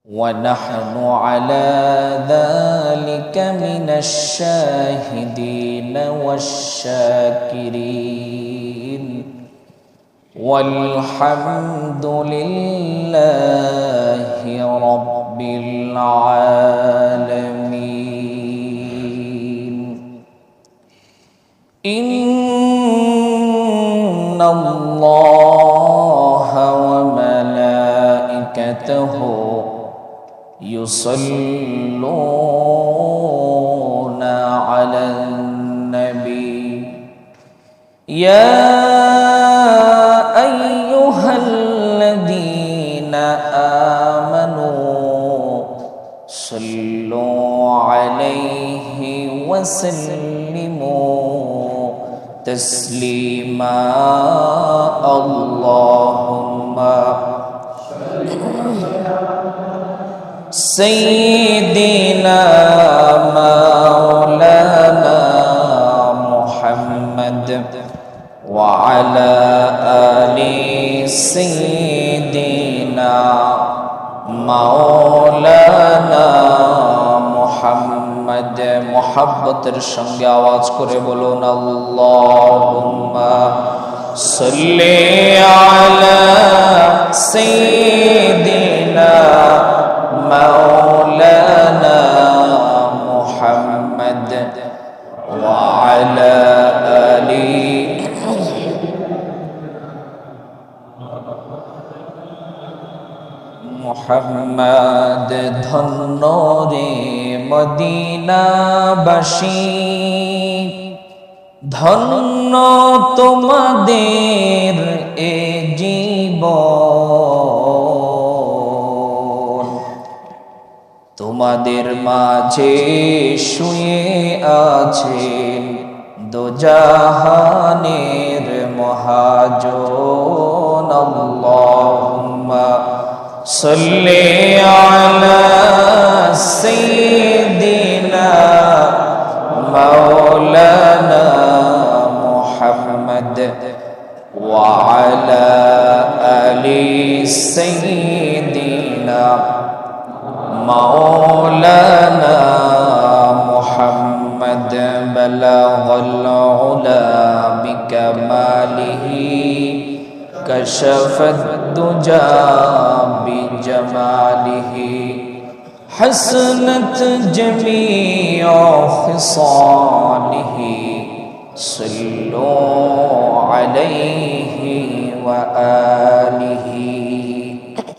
ونحن على ذلك من الشاهدين والشاكرين والحمد لله رب العالمين. إن الله وملائكته يصلون على النبي يا أيها الذين آمنوا صلوا عليه وسلموا تسليما. اللهم سيدنا مولانا محمد وعلى آل سيدنا مولانا محمد محبতের সঙ্গে আওয়াজ করে বলুন আল্লাহুম্মা সাল্লি আলা সাইয়্যিদিনা مولانا محمد وعلى آل محمد ধন্য রে মদিনাবাসী, ধন্য তোমাদের এ জীবন, তোমাদের মাঝে শুয়ে আছেন দোজাহানের মহাজন। আল্লাহুম্মা সাল্লি আলা সাইয়্যিদিনা মাওলানা মুহাম্মদ ওয়া আলা আলি সাইয়্যিদিনা مولانا محمد بلغ العلا بكماله كشف الدجى بجماله حسنت جميع خصاله صلوا عليه وآله